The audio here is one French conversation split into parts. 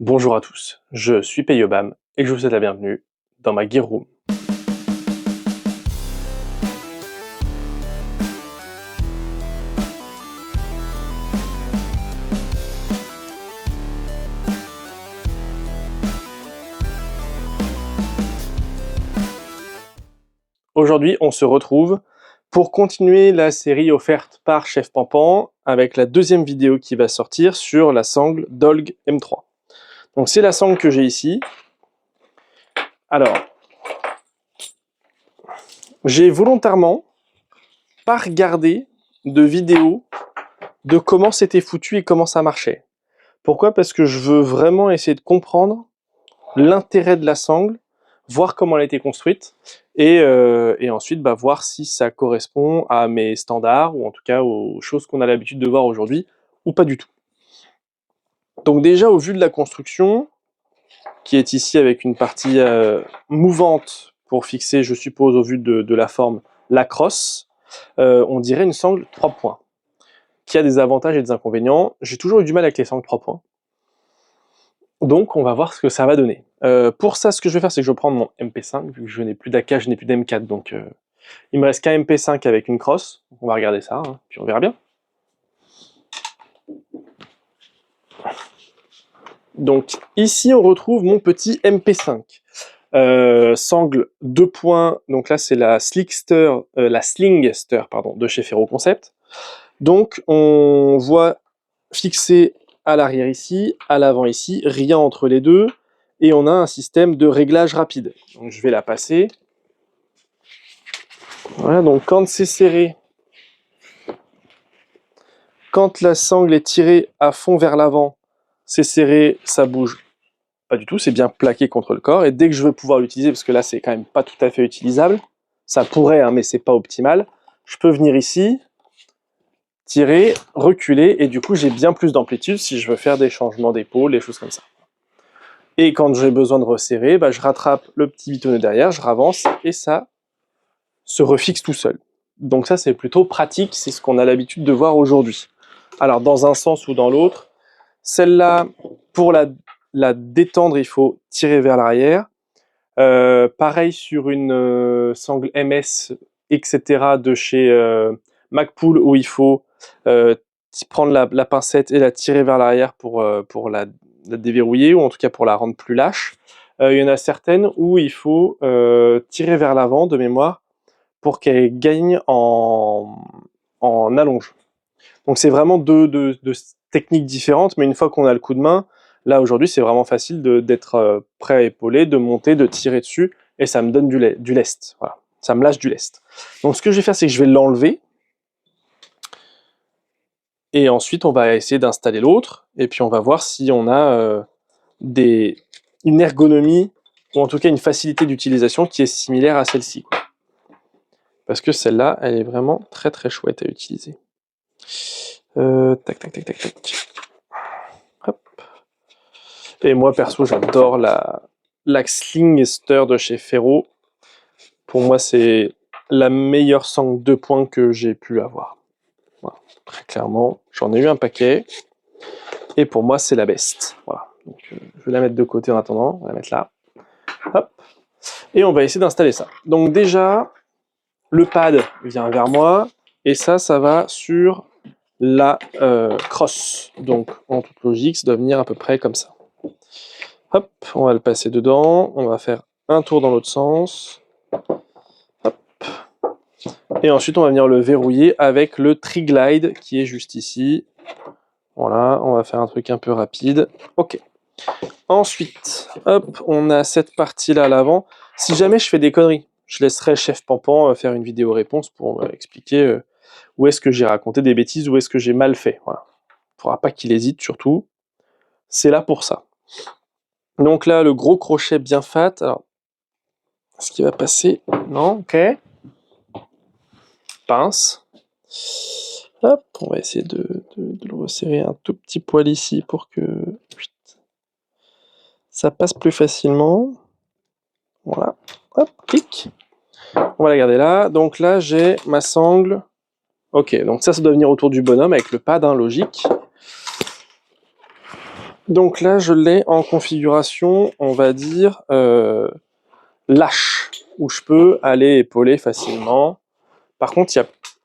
Bonjour à tous, je suis Payobam et je vous souhaite la bienvenue dans ma Gear Room. Aujourd'hui, on se retrouve pour continuer la série offerte par Chef Pampan avec la deuxième vidéo qui va sortir sur la sangle Dolg M3. Donc c'est la sangle que j'ai ici. Alors, j'ai volontairement pas regardé de vidéo de comment c'était foutu et comment ça marchait. Pourquoi? Parce que je veux vraiment essayer de comprendre l'intérêt de la sangle, voir comment elle a été construite, et ensuite voir si ça correspond à mes standards, ou en tout cas aux choses qu'on a l'habitude de voir aujourd'hui, ou pas du tout. Donc déjà, au vu de la construction, qui est ici avec une partie mouvante pour fixer, je suppose, au vu de la forme, la crosse, on dirait une sangle 3 points, qui a des avantages et des inconvénients. J'ai toujours eu du mal avec les sangles 3 points. Donc on va voir ce que ça va donner. Pour ça, ce que je vais faire, c'est que je vais prendre mon MP5, vu que je n'ai plus d'AK, je n'ai plus d'M4, donc il me reste qu'un MP5 avec une crosse. On va regarder ça, hein, puis on verra bien. Donc ici, on retrouve mon petit MP5. Sangle 2 points, donc là c'est la Slingster pardon, de chez Ferro Concept. Donc on voit fixé à l'arrière ici, à l'avant ici, rien entre les deux, et on a un système de réglage rapide. Donc je vais la passer. Voilà, donc quand c'est serré, quand la sangle est tirée à fond vers l'avant, c'est serré, ça bouge pas du tout, c'est bien plaqué contre le corps, et dès que je veux pouvoir l'utiliser, parce que là c'est quand même pas tout à fait utilisable, ça pourrait, hein, mais c'est pas optimal, je peux venir ici, tirer, reculer, et du coup j'ai bien plus d'amplitude si je veux faire des changements d'épaule, des choses comme ça. Et quand j'ai besoin de resserrer, je rattrape le petit bitonneux derrière, je ravance, et ça se refixe tout seul. Donc ça c'est plutôt pratique, c'est ce qu'on a l'habitude de voir aujourd'hui. Alors dans un sens ou dans l'autre, celle-là, pour la détendre, il faut tirer vers l'arrière. Pareil sur une sangle MS, etc. de chez Magpul, où il faut prendre la pincette et la tirer vers l'arrière pour la déverrouiller, ou en tout cas pour la rendre plus lâche. Il y en a certaines où il faut tirer vers l'avant, de mémoire, pour qu'elle gagne en allonge. Donc c'est vraiment deux techniques différentes, mais une fois qu'on a le coup de main, là aujourd'hui c'est vraiment facile d'être prêt à épauler, de monter, de tirer dessus, et ça me donne du lest. Voilà. Ça me lâche du lest. Donc ce que je vais faire, c'est que je vais l'enlever, et ensuite on va essayer d'installer l'autre, et puis on va voir si on a une ergonomie, ou en tout cas une facilité d'utilisation qui est similaire à celle-ci. Parce que celle-là, elle est vraiment très très chouette à utiliser. Tac. Hop. Et moi perso, j'adore la Slingster de chez Ferro. Pour moi, c'est la meilleure sangle 2 points que j'ai pu avoir. Voilà. Très clairement, j'en ai eu un paquet. Et pour moi, c'est la best. Voilà. Donc, je vais la mettre de côté en attendant. On va la mettre là. Hop. Et on va essayer d'installer ça. Donc déjà, le pad vient vers moi. Et ça va sur la crosse. Donc, en toute logique, ça doit venir à peu près comme ça. Hop, on va le passer dedans. On va faire un tour dans l'autre sens. Hop. Et ensuite, on va venir le verrouiller avec le Tri-Glide qui est juste ici. Voilà, on va faire un truc un peu rapide. Ok. Ensuite, hop, on a cette partie-là à l'avant. Si jamais je fais des conneries, je laisserai Chef Pampan faire une vidéo réponse pour expliquer où est-ce que j'ai raconté des bêtises, où est-ce que j'ai mal fait. Voilà. Il ne faudra pas qu'il hésite, surtout. C'est là pour ça. Donc là, le gros crochet bien fat. Alors, est-ce qu'il va passer? Non, ok. Pince. Hop, on va essayer de le resserrer un tout petit poil ici pour que ça passe plus facilement. Voilà. Hop, clic. On va la garder là. Donc là, j'ai ma sangle. Ok, donc ça doit venir autour du bonhomme avec le pad, hein, logique. Donc là, je l'ai en configuration, on va dire, lâche, où je peux aller épauler facilement. Par contre,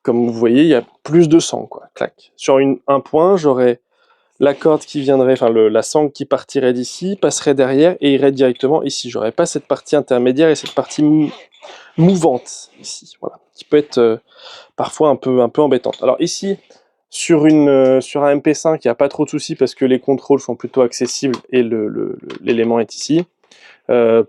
comme vous voyez, il y a plus de sang, quoi. Clac. Sur un point, j'aurais la corde qui viendrait, enfin la sangle qui partirait d'ici, passerait derrière et irait directement ici. J'aurais pas cette partie intermédiaire et cette partie mouvante ici, voilà, qui peut être parfois un peu embêtante. Alors ici, sur un MP5, il n'y a pas trop de soucis parce que les contrôles sont plutôt accessibles et l'élément est ici.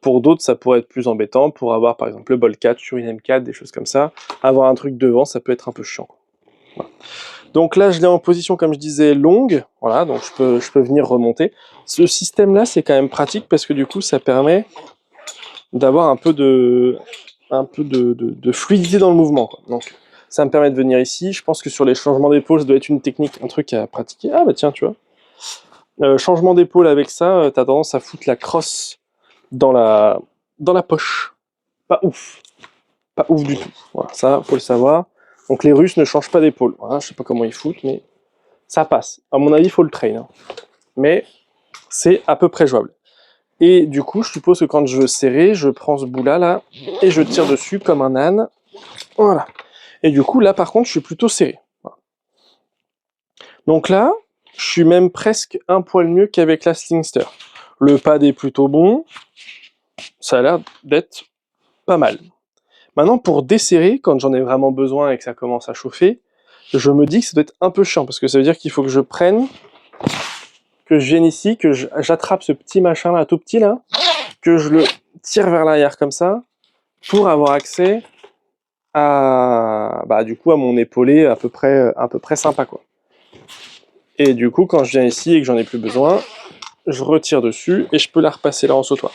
Pour d'autres, ça pourrait être plus embêtant pour avoir par exemple le bol 4 sur une M4, des choses comme ça. Avoir un truc devant, ça peut être un peu chiant. Voilà. Donc là, je l'ai en position, comme je disais, longue. Voilà, donc je peux venir remonter. Ce système-là, c'est quand même pratique parce que du coup, ça permet d'avoir un peu de fluidité dans le mouvement, quoi. Donc, ça me permet de venir ici. Je pense que sur les changements d'épaule, ça doit être une technique, un truc à pratiquer. Ah bah tiens, tu vois. Changement d'épaule avec ça, t'as tendance à foutre la crosse dans la poche. Pas ouf. Pas ouf du tout. Voilà, ça, faut le savoir. Donc les Russes ne changent pas d'épaule. Voilà, je sais pas comment ils foutent, mais ça passe. À mon avis, il faut le train. Hein. Mais c'est à peu près jouable. Et du coup, je suppose que quand je veux serrer, je prends ce bout-là, là, et je tire dessus comme un âne. Voilà. Et du coup, là, par contre, je suis plutôt serré. Voilà. Donc là, je suis même presque un poil mieux qu'avec la Slingster. Le pad est plutôt bon. Ça a l'air d'être pas mal. Maintenant, pour desserrer, quand j'en ai vraiment besoin et que ça commence à chauffer, je me dis que ça doit être un peu chiant, parce que ça veut dire qu'il faut que je prenne, que je vienne ici, que j'attrape ce petit machin-là, tout petit là, que je le tire vers l'arrière comme ça, pour avoir accès à, du coup, à mon épaulé à peu près sympa, quoi. Et du coup, quand je viens ici et que j'en ai plus besoin, je retire dessus et je peux la repasser là en sautoir.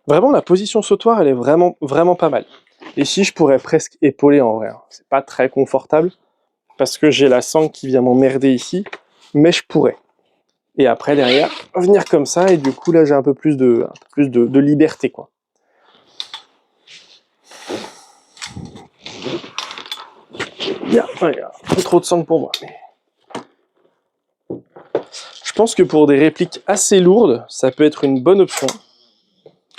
Vraiment, la position sautoir, elle est vraiment pas mal. Ici, je pourrais presque épauler en vrai. C'est pas très confortable parce que j'ai la sangle qui vient m'emmerder ici, mais je pourrais. Et après, derrière, venir comme ça et du coup, là, j'ai un peu plus de liberté, quoi. Bien, regarde, un peu trop de sangle pour moi. Mais... je pense que pour des répliques assez lourdes, ça peut être une bonne option.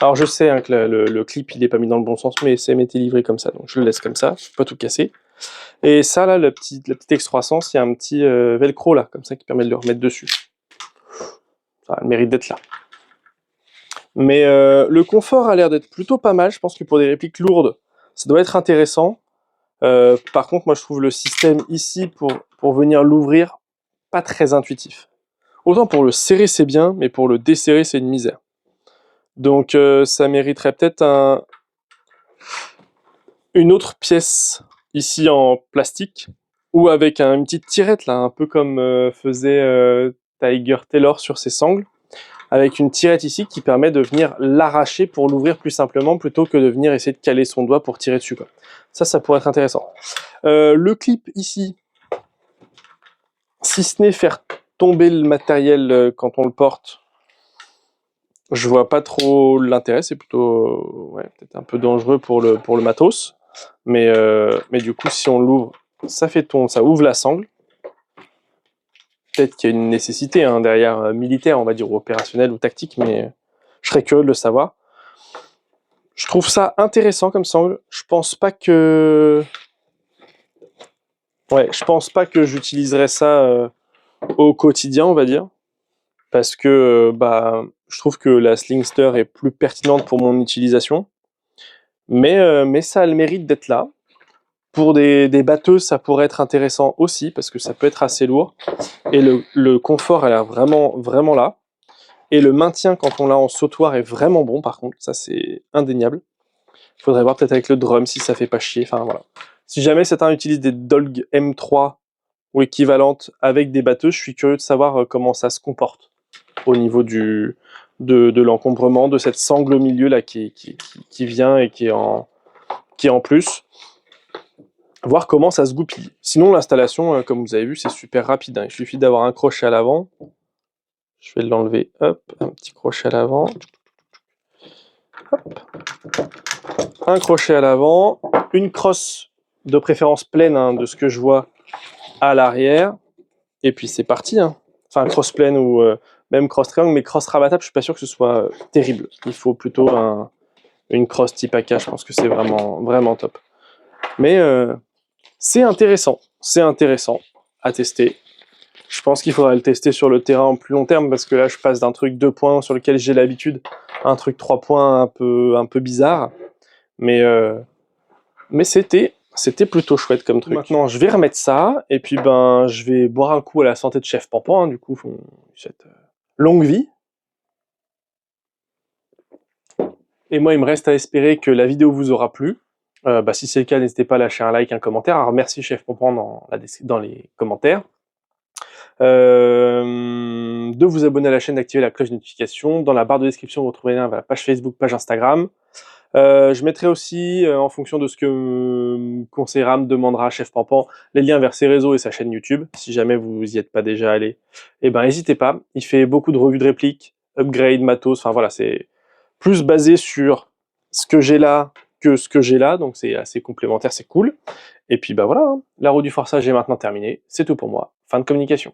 Alors je sais hein, que le clip il est pas mis dans le bon sens, mais c'est m'était livré comme ça, donc je le laisse comme ça, pas tout casser. Et ça là, la petite X300, il y a un petit velcro là, comme ça, qui permet de le remettre dessus. Ça a le mérite d'être là. Mais le confort a l'air d'être plutôt pas mal, je pense que pour des répliques lourdes, ça doit être intéressant. Par contre, moi je trouve le système ici pour venir l'ouvrir pas très intuitif. Autant pour le serrer c'est bien, mais pour le desserrer c'est une misère. Donc ça mériterait peut-être une autre pièce ici en plastique ou avec une petite tirette là, un peu comme faisait Tiger Taylor sur ses sangles, avec une tirette ici qui permet de venir l'arracher pour l'ouvrir plus simplement plutôt que de venir essayer de caler son doigt pour tirer dessus, quoi. Ça pourrait être intéressant. Le clip ici, si ce n'est faire tomber le matériel quand on le porte, je vois pas trop l'intérêt, c'est plutôt ouais, peut-être un peu dangereux pour le matos. Mais du coup, si on l'ouvre, ça ouvre la sangle. Peut-être qu'il y a une nécessité hein, derrière militaire, on va dire, ou opérationnelle ou tactique, mais je serais curieux de le savoir. Je trouve ça intéressant comme sangle. Je pense pas que j'utiliserais ça au quotidien, on va dire, parce que je trouve que la Slingster est plus pertinente pour mon utilisation. Mais ça a le mérite d'être là. Pour des batteuses, ça pourrait être intéressant aussi, parce que ça peut être assez lourd. Et le confort a l'air vraiment là. Et le maintien, quand on l'a en sautoir, est vraiment bon, par contre. Ça, c'est indéniable. Il faudrait voir peut-être avec le drum si ça fait pas chier. Enfin, voilà. Si jamais certains utilisent des Dolg M3 ou équivalentes avec des batteuses, je suis curieux de savoir comment ça se comporte au niveau de l'encombrement, de cette sangle au milieu là qui vient et qui est en plus. Voir comment ça se goupille. Sinon, l'installation, comme vous avez vu, c'est super rapide. Hein. Il suffit d'avoir un crochet à l'avant. Je vais l'enlever. Hop, un petit crochet à l'avant. Hop. Un crochet à l'avant. Une crosse, de préférence pleine, hein, de ce que je vois, à l'arrière. Et puis c'est parti. Hein. Enfin, crosse pleine ou même crosse triangle, mais crosse rabattable, je suis pas sûr que ce soit terrible. Il faut plutôt une crosse type AK, je pense que c'est vraiment, vraiment top. Mais c'est intéressant à tester. Je pense qu'il faudra le tester sur le terrain en plus long terme, parce que là, je passe d'un truc 2 points sur lequel j'ai l'habitude, à un truc 3 points un peu bizarre. Mais c'était plutôt chouette comme truc. Maintenant, je vais remettre ça, et puis ben, je vais boire un coup à la santé de Chef Pampan, hein, du coup, cette longue vie. Et moi, il me reste à espérer que la vidéo vous aura plu. Si c'est le cas, n'hésitez pas à lâcher un like, un commentaire. Alors, merci Chef Pampan dans les commentaires. De vous abonner à la chaîne, d'activer la cloche de notification. Dans la barre de description, vous retrouverez un lien vers la page Facebook, page Instagram. Je mettrai aussi, en fonction de ce que conseillera, me demandera Chef Pampan, les liens vers ses réseaux et sa chaîne YouTube. Si jamais vous y êtes pas déjà allé, eh ben n'hésitez pas. Il fait beaucoup de revues de répliques, upgrade, matos, enfin voilà, c'est plus basé sur ce que j'ai là que ce que j'ai là, donc c'est assez complémentaire, c'est cool. Et puis bah voilà, hein, la roue du forçage est maintenant terminée, c'est tout pour moi. Fin de communication.